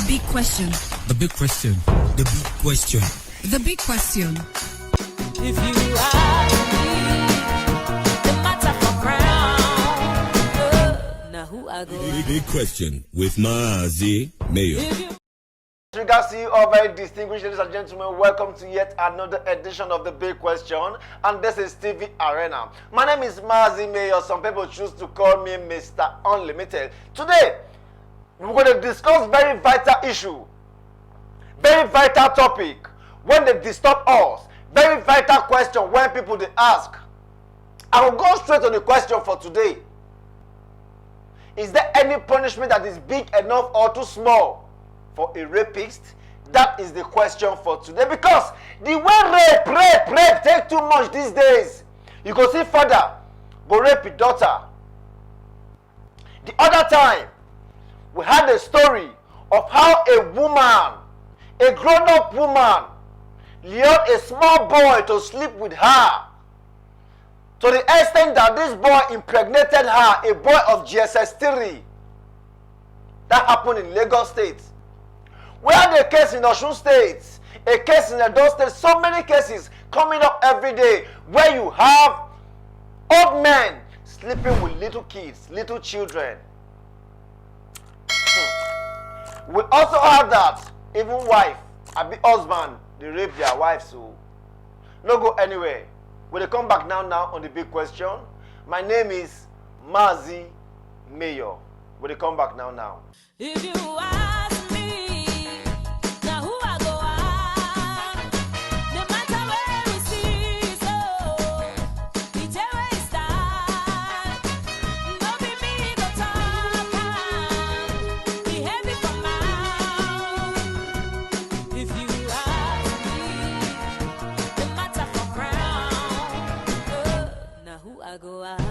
big question. The big question. The big question. The big question. If you ask me, the matter for crown. Now who I go? Big question with MAZI Mayor. Regards to you all very distinguished ladies and gentlemen, welcome to yet another edition of The Big Question, and this is TV Arena. My name is MAZI Mayor. Some people choose to call me Mr. Unlimited. Today, we're going to discuss very vital issue, very vital topic when they disturb us, very vital question when people they ask. I will go straight to the question for today. Is there any punishment that is big enough or too small for a rapist? That is the question for today, because the way rape take too much these days. You go see father go rape his daughter. The other time we had a story of how a woman, a grown-up woman, lured a small boy to sleep with her, to the extent that this boy impregnated her, a boy of GSS 3. That happened in Lagos State. We had a case in Osun State, a case in Edo State, so many cases coming up every day where you have old men sleeping with little kids, little children. We also have that even wife, abi husband, they rape their wives. So no go anywhere. Will they come back now on the big question? My name is MAZI Mayor. Will they come back now? If you ask me, now who I go ask? No matter where we see, so it's a way start. No be me go talk, be heavy for mouth. If you ask me, the matter for crown. Now who I go ask?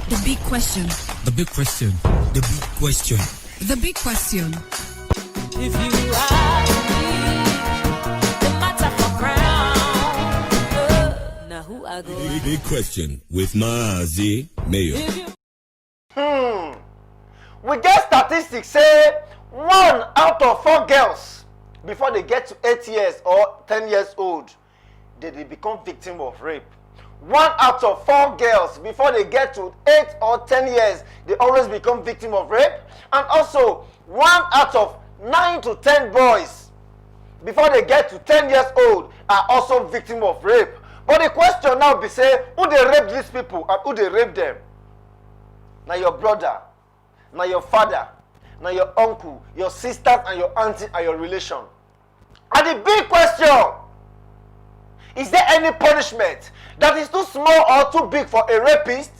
The big question. The big question. The big question. The big question. If you ask me, the matter for crown. Now who I go? Big question with MAZI Mayor. We get statistics say 1 out of 4 girls before they get to 8 years or 10 years old, they become victim of rape. 1 out of 4 girls before they get to 8 or 10 years, they always become victim of rape. And also 1 out of 9 to 10 boys before they get to 10 years old are also victim of rape. But the question now be say, who they rape these people and who they rape them? Now your brother, now your father, now your uncle, your sisters and your auntie and your relation. And the big question, is there any punishment that is too small or too big for a rapist?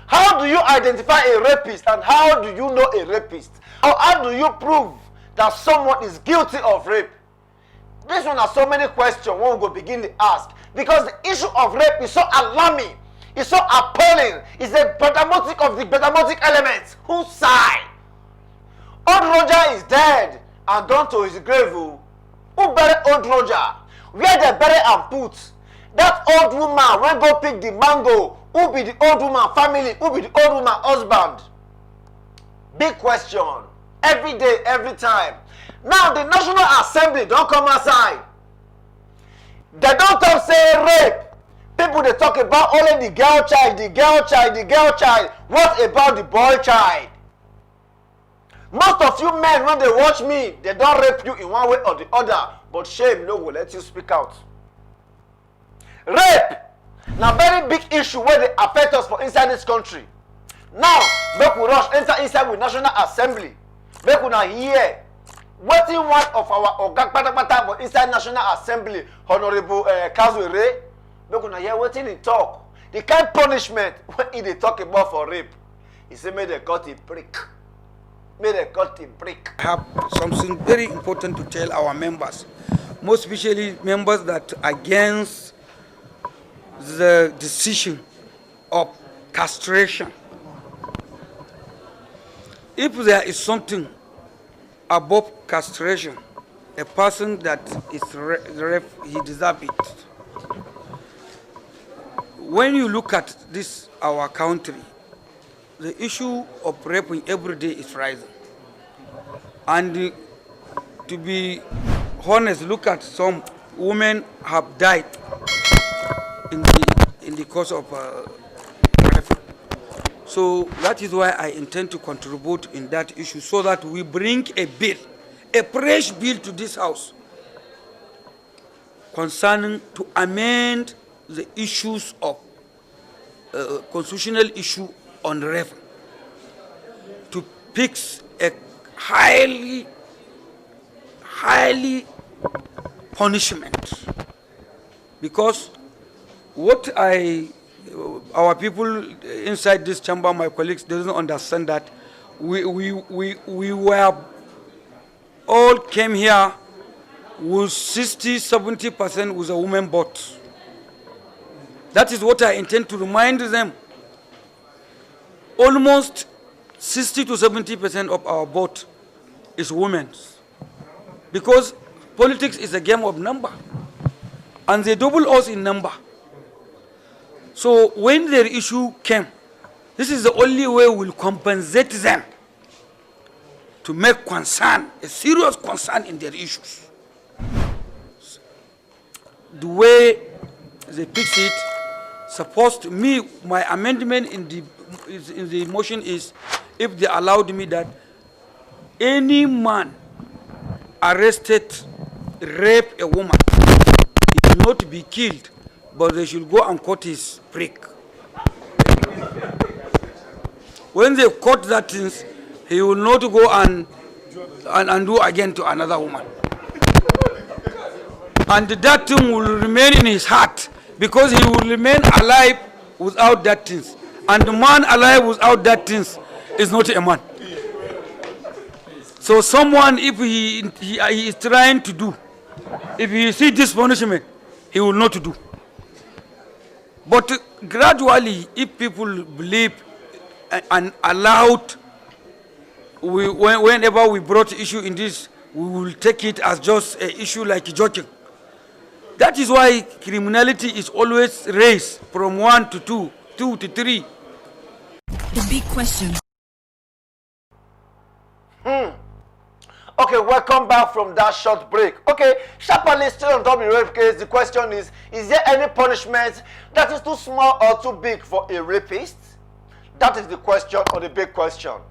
How do you identify a rapist and how do you know a rapist? Or how do you prove that someone is guilty of rape? This one has so many questions one will begin to ask, because the issue of rape is so alarming, it's so appalling, it's a pedagogic of the pedagogic elements. Whose side? Old Roger is dead and gone to his grave. Who buried Old Roger? Where they bury and put? That old woman when go pick the mango, who be the old woman family, who be the old woman husband? Big question. Every day, every time. Now the National Assembly don't come outside. They don't talk say rape. People they talk about only the girl child, the girl child, the girl child. What about the boy child? Most of you men, when they watch me, they don't rape you in one way or the other. But shame no will let you speak out. Rape now very big issue where they affect us for inside this country. Now make we rush enter inside with National Assembly. Make we now hear wetin one of our oga kpatakpata for inside National Assembly, Honorable Kazwere. Make we now hear wetin he talk. The kind punishment when he dey talk about for rape, he say make they cut a prick. May they cut a break. I have something very important to tell our members, most especially members that are against the decision of castration. If there is something above castration, a person that is he deserves it. When you look at this, our country, the issue of raping every day is rising. And to be honest, look at some women have died in the course of raping. So that is why I intend to contribute in that issue so that we bring a bill, a fresh bill to this house concerning to amend the issues of constitutional issue on rape, to fix a highly punishment, because what our people inside this chamber, my colleagues, doesn't understand that we were all came here with 60-70% with a woman vote. That is what I intend to remind them. Almost 60 to 70% of our vote is women's, because politics is a game of number, and they double us in number. So when their issue came, this is the only way we'll compensate them to make concern, a serious concern in their issues. The way they fix it, supposed me, my amendment in the motion is, if they allowed me that any man arrested, rape a woman, he will not be killed, but they should go and cut his prick. When they cut that thing, he will not go and do again to another woman. And that thing will remain in his heart, because he will remain alive without that thing. And the man alive without that thing is not a man. So someone, if he is trying to do, if he see this punishment, he will not do. But gradually, if people believe and allowed, whenever we brought issue in this, we will take it as just an issue like joking. That is why criminality is always raised from 1 to 2, 2 to 3. The big question. Okay, welcome back from that short break. Okay, sharply still on top of the rape case, the question is there any punishment that is too small or too big for a rapist? That is the question, or the big question.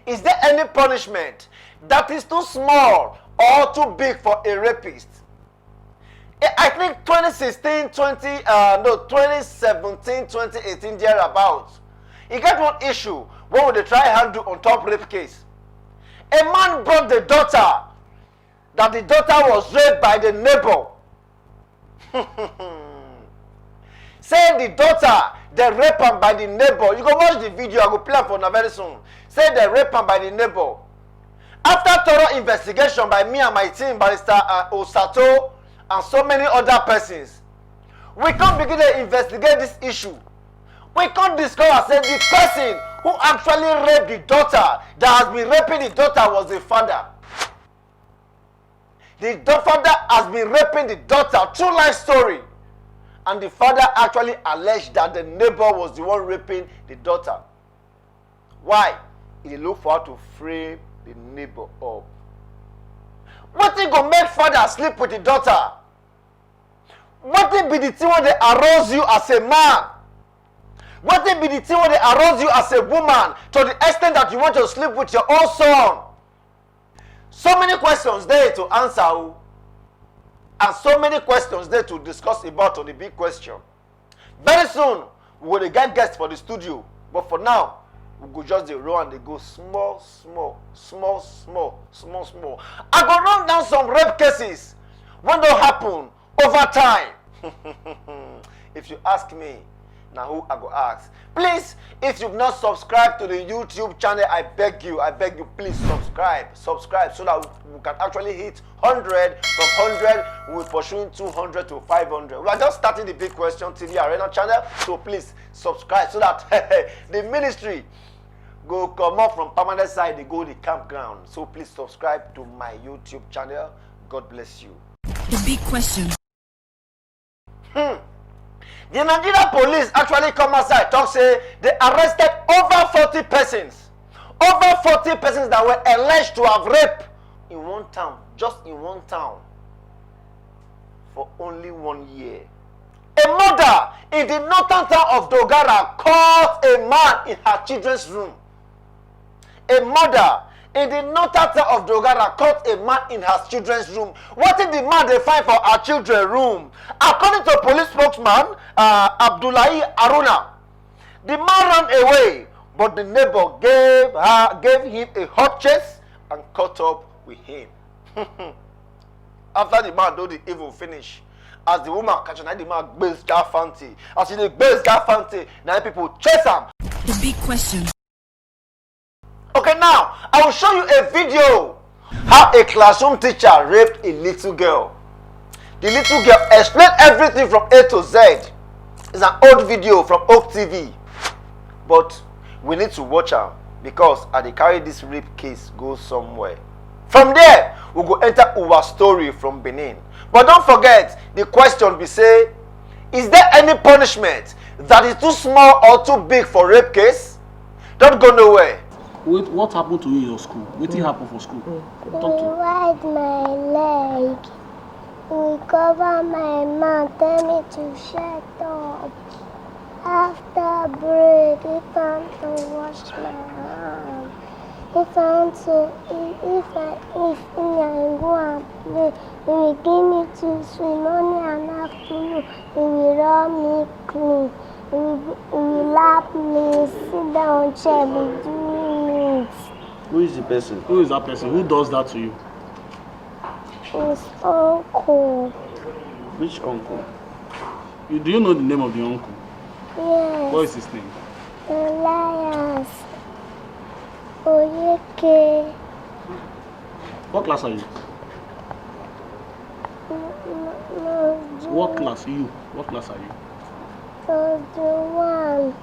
Is there any punishment that is too small or too big for a rapist? I think 2017, 2018, thereabouts, he got one issue. What would they try handle on top rape case? A man brought the daughter, that the daughter was raped by the neighbor. Say the daughter, they raped her by the neighbor. You can watch the video, I will play for now very soon. Say they raped her by the neighbor. After thorough investigation by me and my team, Barrister Osato, and so many other persons, we can't begin to investigate this issue. We can't discover, say, the person who actually raped the daughter, that has been raping the daughter, was the father. The father has been raping the daughter, true life story. And the father actually alleged that the neighbor was the one raping the daughter. Why? He looked for how to frame the neighbor up. What thing go make father sleep with the daughter? What thing be the thing when they arouse you as a man? What thing be the thing when they arouse you as a woman to the extent that you want to sleep with your own son? So many questions there to answer, and so many questions there to discuss about on the big question. Very soon, we will get guests for the studio, but for now, we go just the row and they go small. I go run down some rape cases when they happen over time. If you ask me, now who I go ask? Please, if you've not subscribed to the YouTube channel, I beg you, please subscribe so that we can actually hit 100. From 100, we're pursuing 200 to 500. We are just starting the Big Question TV Arena channel, so please subscribe so that the ministry go come up from permanent side, they go to the campground. So please subscribe to my YouTube channel. God bless you. The big question. The Nigeria police actually come outside, talk say they arrested over 40 persons. Over 40 persons that were alleged to have raped in one town, just in one town, for only 1 year. A mother in the northern town of Dogara caught a man in her children's room. A mother in the northern town of Dogara caught a man in her children's room. What did the man they find for her children's room? According to police spokesman Abdullahi Aruna, the man ran away, but the neighbor gave him a hot chase and caught up with him. After the man do the evil finish, as the woman catch the man bails that fancy. As he bails that fancy, now people chase him. The big question. Okay, now I will show you a video how a classroom teacher raped a little girl. The little girl explained everything from A to Z. It's an old video from Oak TV, but we need to watch her because I dey carry this rape case go somewhere. From there, we go enter our story from Benin. But don't forget, the question be say, is there any punishment that is too small or too big for rape case? Don't go nowhere. Wait, what happened to you in your school? What happened for school? Talk to me. Ride my leg. We cover my mouth, tell me to shut up. After break, if I want to wash my hands, if I want to, if I go and play, they will give me to swim morning and afternoon. They will run me clean. They will lap me, sit down, chair, be doing it. Who is the person? Who is that person? Who does that to you? It's uncle. Which uncle? Do you know the name of the uncle? Yes. What is his name? Elias. Oyeke. What class are you? What class are you? What class are you? So the one.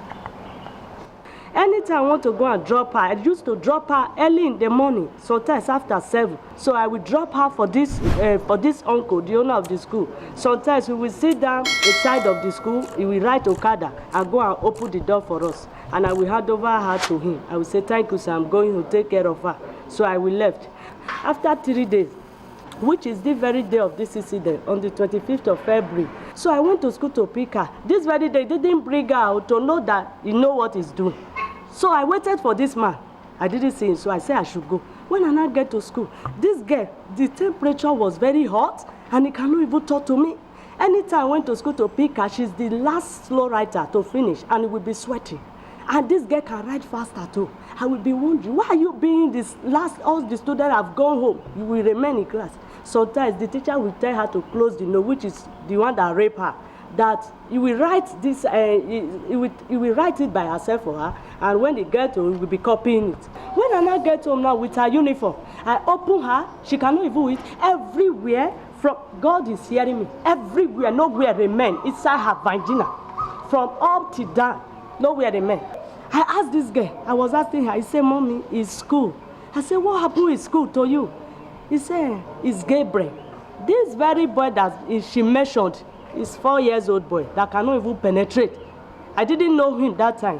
Anytime I want to go and drop her, I used to drop her early in the morning, sometimes after 7. So I will drop her for this uncle, the owner of the school. Sometimes we will sit down inside of the school, he will ride Okada and go and open the door for us. And I will hand over her to him. I will say, thank you, sir, I'm going to take care of her. So I will left. After 3 days, which is the very day of this incident, on the 25th of February. So I went to school to pick her. This very day, they didn't bring her out to know that he know what he's doing. So I waited for this man. I didn't see him, so I said I should go. When I now get to school, this girl, the temperature was very hot, and he cannot even talk to me. Anytime I went to school to pick her, she's the last slow rider to finish, and he will be sweating. And this girl can ride faster too. I will be wondering, why are you being this last? All the students have gone home. You will remain in class. Sometimes the teacher will tell her to close the note, which is the one that raped her. That he will write this, he will write it by herself for her, and when they get home, he will be copying it. When I now get home now with her uniform, I open her, she cannot even eat. Everywhere, from God is hearing me. Everywhere, nowhere remain inside her vagina, from up to down, nowhere remain. I asked this girl, I was asking her, I said, Mommy, it's school. I said, what happened in school to you? He said, it's Gabriel. This very boy that she mentioned, is 4 years old boy that cannot even penetrate. I didn't know him that time.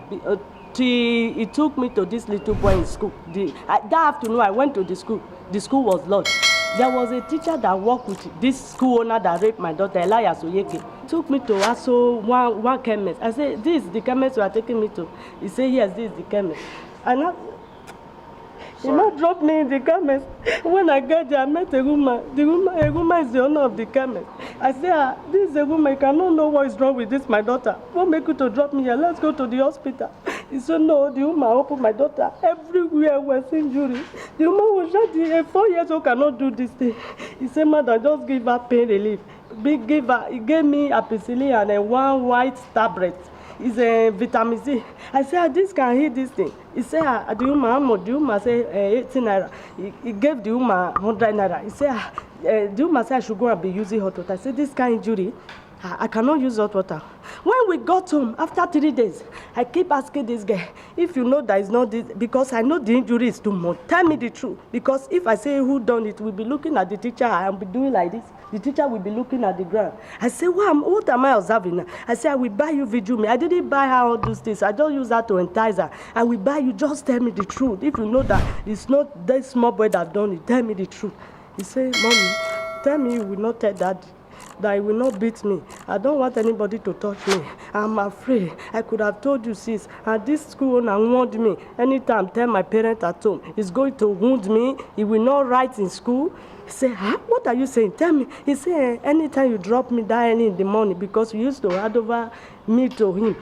He took me to this little boy in school. That afternoon I went to the school. The school was locked. There was a teacher that worked with this school owner that raped my daughter, Elias Oyeke. Took me to also one chemist. I said, this is the chemist you are taking me to. He said, yes, this is the chemist. And he not dropped me in the chemist. When I got there, I met a woman. A woman is the owner of the chemist. I said, this is a woman, I cannot know what is wrong with this, my daughter. What make you to drop me here? Let's go to the hospital. He said, no, the woman opened my daughter. Everywhere was injury. The woman was shot. A 4 years old cannot do this thing. He said, madam, just give her pain relief. He gave me ampicillin and a 1 white tablet. It's a vitamin C. I said, this can heal this thing. He said, the woman said 18 naira. He gave the woman 100 naira. He said, the woman said I should go and be using hot water. I said, this kind of injury, I cannot use hot water. When we got home, after 3 days, I keep asking this guy, if you know that it's not this, because I know the injury is too much, tell me the truth. Because if I say who done it, we'll be looking at the teacher, I'll be doing like this. The teacher will be looking at the ground. I say, what am I observing now? I say, I will buy you Vijumi. I didn't buy her all those things. I just use that to entice her. I will buy you, just tell me the truth. If you know that it's not that small boy that done it, tell me the truth. He say, Mommy, tell me you will not tell Daddy, that he will not beat me. I don't want anybody to touch me. I'm afraid. I could have told you, sis. And this school owner warned me. Anytime I tell my parents at home, he's going to wound me. He will not write in school. He said, what are you saying? Tell me. He said, anytime you drop me that early in the morning, because you used to hand over me to him,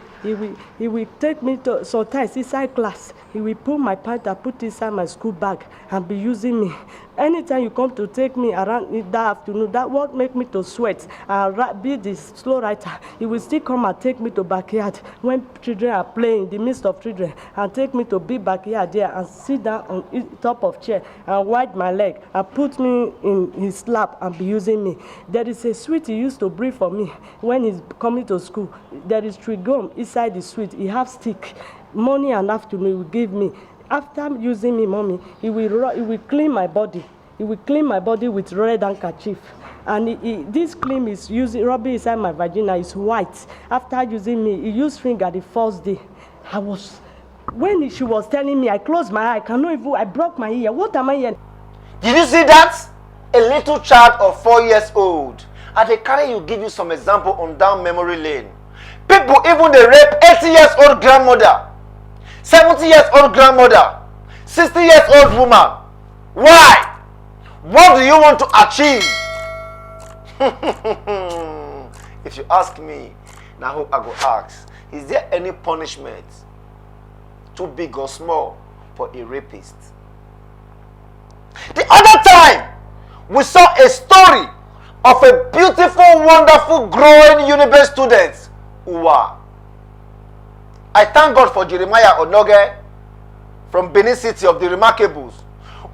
he will take me to sometimes inside class. He will pull my pants and put inside my school bag and be using me. Anytime you come to take me around in that afternoon, that won't make me to sweat and be the slow writer. He will still come and take me to backyard when children are playing, in the midst of children, and take me to big backyard there and sit down on top of chair and wipe my leg and put me in his lap and be using me. There is a sweet he used to bring for me when he's coming to school. There is trigum inside the sweet. He have stick. Morning and afternoon he will give me. After using me, Mommy, he will clean my body. He will clean my body with red handkerchief. And this cream is rubbing inside my vagina is white. After using me, he used finger the first day. When she was telling me, I closed my eye. I broke my ear. What am I hearing? Did you see that? A little child of 4 years old. And they carry you, give you some example on down memory lane. People even they rape 80 years old grandmother, 70 years old grandmother, 60 years old woman. Why? What do you want to achieve? If you ask me, now who I go ask, is there any punishment too big or small for a rapist? The other time, we saw a story of a beautiful, wonderful, growing university student. Uwa. I thank God for Jeremiah Onoge from Benin City of the Remarkables.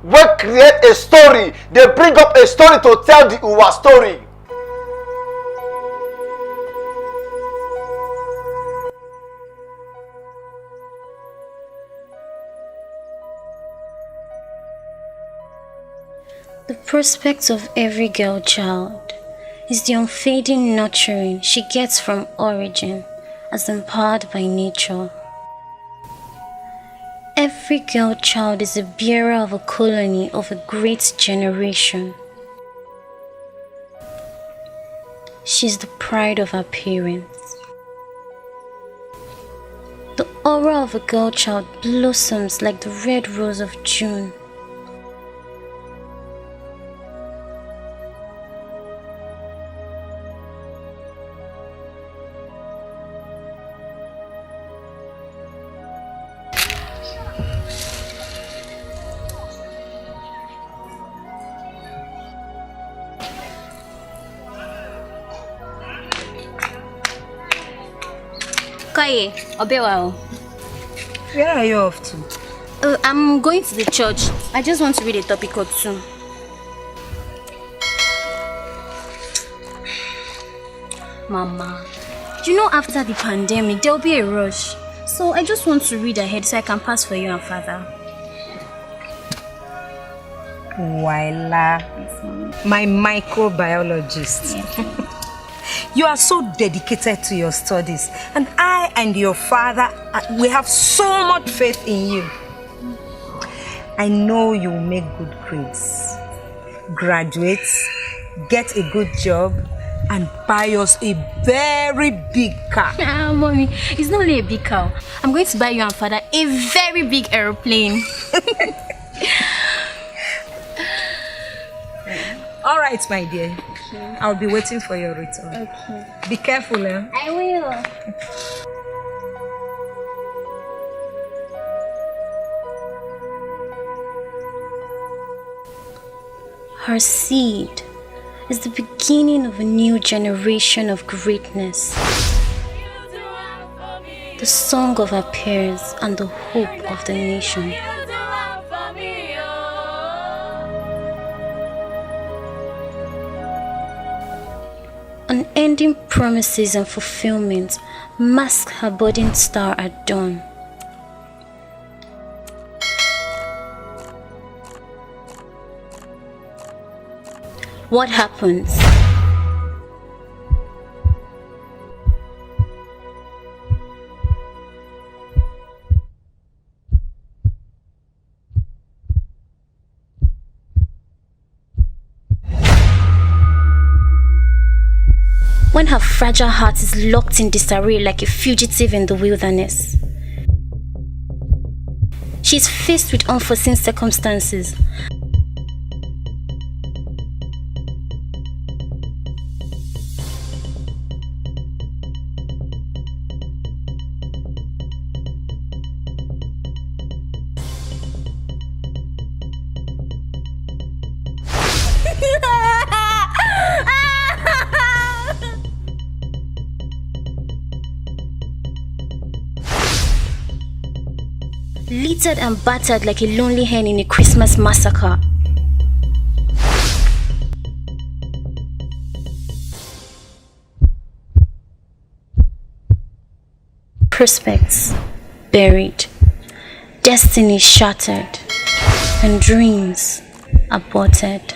We create a story. They bring up a story to tell the Uwa story. The prospect of every girl child is the unfading nurturing she gets from origin as empowered by nature. Every girl child is a bearer of a colony of a great generation. She is the pride of her parents. The aura of a girl child blossoms like the red rose of June. Where are you off to? I'm going to the church. I just want to read a topic or two. Mama, you know after the pandemic there will be a rush. So I just want to read ahead so I can pass for you and father. Waila, my microbiologist. You are so dedicated to your studies, and I and your father, we have so much faith in you. I know you will make good grades, graduate, get a good job, and buy us a very big car. Mommy, it's not only a big car. I'm going to buy you and father a very big aeroplane. All right, my dear. Okay. I'll be waiting for your return. Okay. Be careful, eh? I will. Her seed is the beginning of a new generation of greatness. The song of her peers and the hope of the nation. On unending promises and fulfillment mask her budding star at dawn. What happens? When her fragile heart is locked in disarray like a fugitive in the wilderness. She is faced with unforeseen circumstances. Littered and battered like a lonely hen in a Christmas massacre. Prospects buried, destiny shattered, and dreams aborted.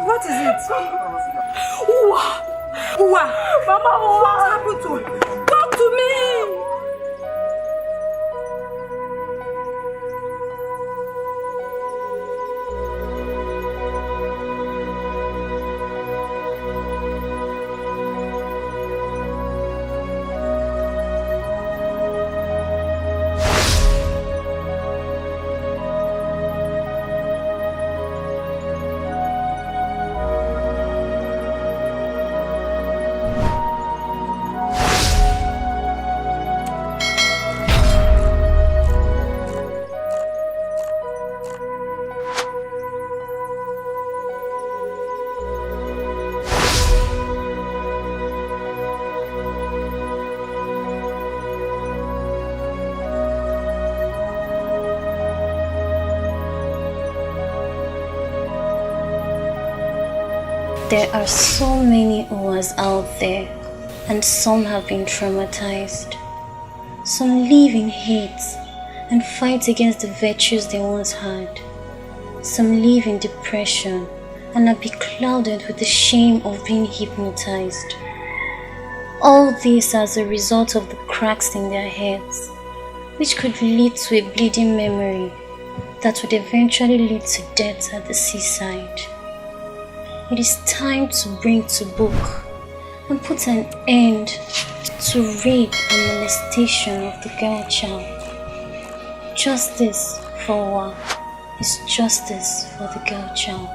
What is it? Mama, what happened to you? Talk to me! There are so many Uwas out there, and some have been traumatized. Some live in hate and fight against the virtues they once had. Some live in depression and are beclouded with the shame of being hypnotized. All this as a result of the cracks in their heads, which could lead to a bleeding memory that would eventually lead to death at the seaside. It is time to bring to book and put an end to rape and molestation of the girl child. Justice for Uwa is justice for the girl child.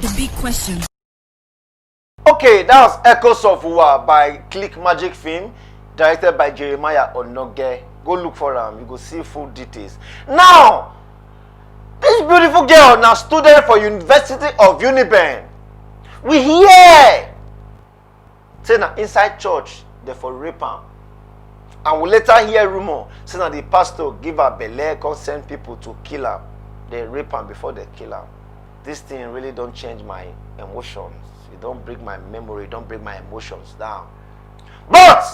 The big question. Okay, that was Echoes of Uwa by Click Magic Film, directed by Jeremiah Onoge. Go look for them, you go see full details. Now, this beautiful girl now student for University of Uniben. We hear say na inside church they for rape am, and we later hear rumor say na the pastor give her belle, come send people to kill her. They rape am before they kill her. This thing really don't change my emotions. It don't break my memory, it don't break my emotions down. But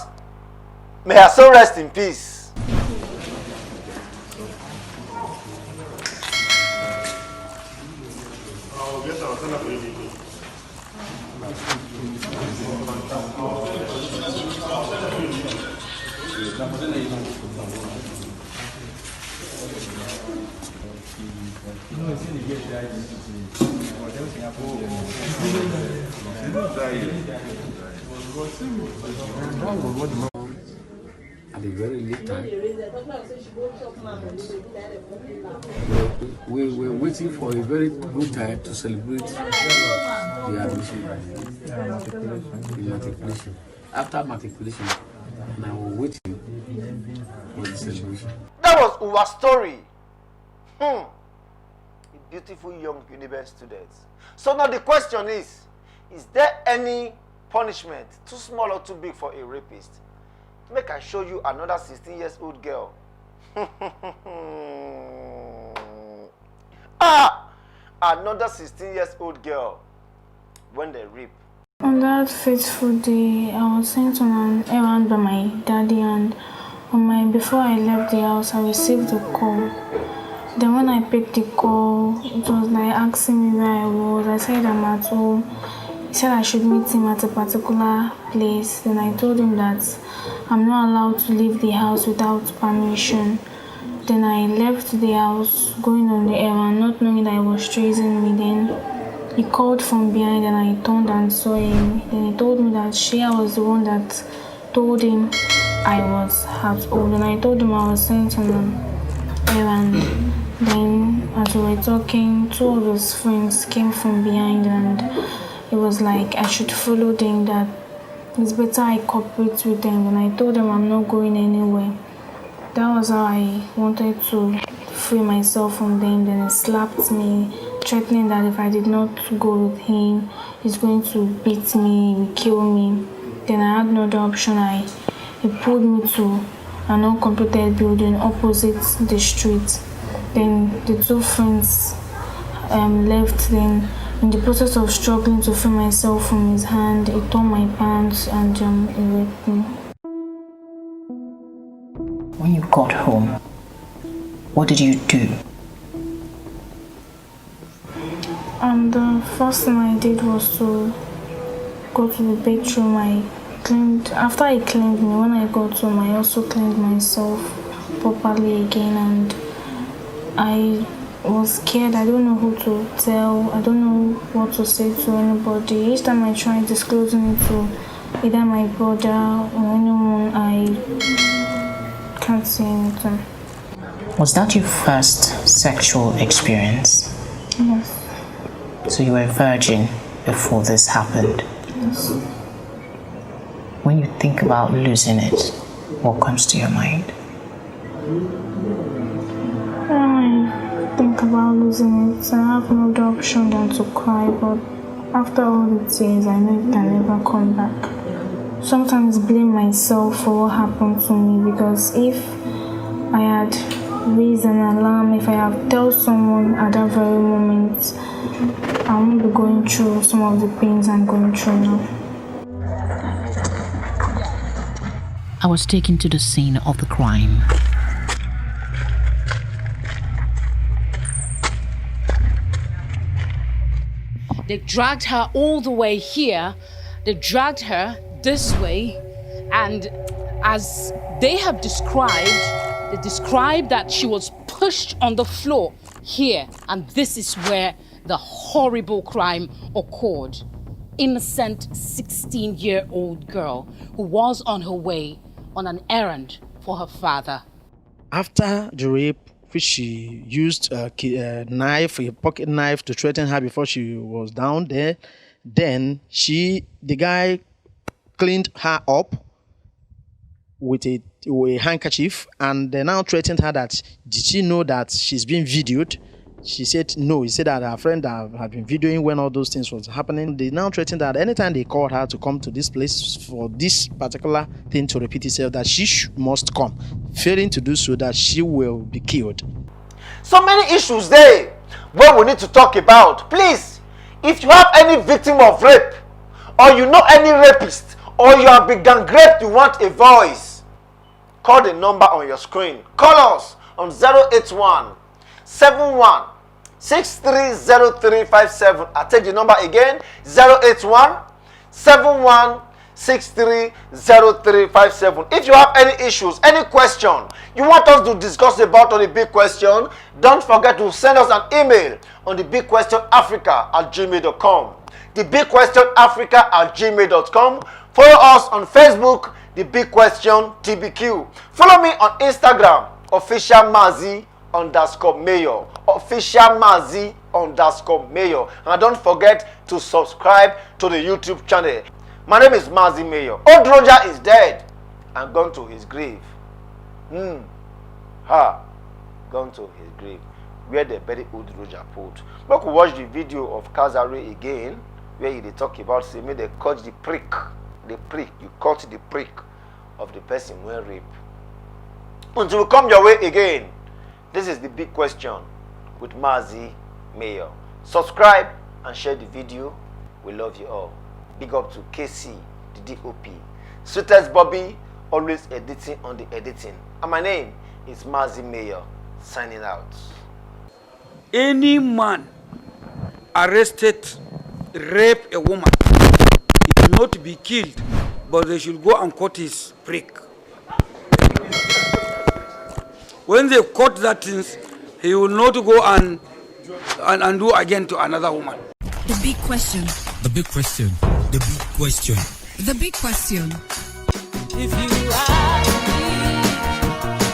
may her soul rest in peace. at a very late time. We were waiting for a very good time to celebrate the admission, the matriculation. After matriculation, now we're waiting for the celebration. That was our story. A beautiful young university students. So now the question is there any punishment too small or too big for a rapist? Make I show you another 16-year-old girl. Another 16-year-old girl when they rape. On that fateful day, I was sent on an errand by my daddy, and before I left the house, I received a call. Then when I picked the call, it was like asking me where I was. I said I'm at home. He said I should meet him at a particular place. Then I told him that I'm not allowed to leave the house without permission. Then I left the house, going on the errand, not knowing that he was chasing me. Then he called from behind and I turned and saw him. Then he told me that I was the one that told him I was at home. And I told him I was sent on an errand. Then as we were talking, two of his friends came from behind and it was like I should follow them, that it's better I cooperate with them. And I told them I'm not going anywhere. That was how I wanted to free myself from them. Then he slapped me, threatening that if I did not go with him, he's going to beat me, kill me. Then I had no other option. He pulled me to an uncompleted building opposite the street. Then the two friends left. Then in the process of struggling to free myself from his hand, he tore my pants and he raped me. When you got home, what did you do? And the first thing I did was to go to the bedroom. After I cleaned me, when I got home, I also cleaned myself properly again, and I was scared. I don't know who to tell. I don't know what to say to anybody. Each time I tried disclosing it to either my brother or anyone, I can't say anything. Was that your first sexual experience? Yes. So you were a virgin before this happened? Yes. When you think about losing it, what comes to your mind? When I think about losing it, I have no other option than to cry, but after all the tears, I know it can never come back. Sometimes blame myself for what happened to me, because if I had raised an alarm, if I had told someone at that very moment, I won't be going through some of the pains I'm going through now. I was taken to the scene of the crime. They dragged her all the way here. They dragged her this way, and as they have described, they described that she was pushed on the floor here, and this is where the horrible crime occurred. Innocent 16-year-old girl who was on her way on an errand for her father. After the rape, which she used a knife, a pocket knife, to threaten her before she was down there, then the guy cleaned her up with a handkerchief, and they now threatened her that, did she know that she's being videoed? She said no. He said that her friend had been videoing when all those things was happening. They now threatened that anytime they called her to come to this place for this particular thing to repeat itself, that she must come. Failing to do so, that she will be killed. So many issues there where we need to talk about. Please, if you have any victim of rape, or you know any rapist, or you have been gang raped, you want a voice, call the number on your screen. Call us on 081 71 630357. I take the number again, 081 71 630357. If you have any issues, any question you want us to discuss about on the big question, don't forget to send us an email on thebigquestionafrica@gmail.com. thebigquestionafrica@gmail.com. Follow us on Facebook, The Big Question TBQ. Follow me on Instagram, official MAZI_Mayor. Official MAZI_Mayor. And don't forget to subscribe to the YouTube channel. My name is MAZI Mayor. Old Roger is dead and gone to his grave. Gone to his grave. Where they bury Old Roger put. We could watch the video of Kazare again, where they talk about, say, may they cut the prick. The prick, you cut the prick of the person when rape. Until we come your way again, this is The Big Question with MAZI Mayor. Subscribe and share the video. We love you all. Big up to KC, the DOP. Sweetest Bobby, always editing on the editing. And my name is MAZI Mayor, signing out. Any man arrested, rape a woman, he should not be killed, but they should go and cut his prick. When they cut that thing, he will not go and do again to another woman. The big question. The big question. The big question. The big question. If you ask me,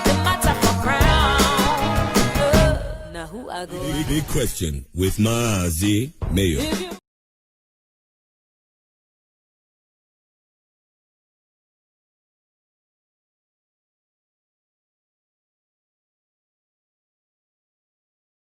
the matter for crown. Now who I go? Big question with MAZI Mayor. If you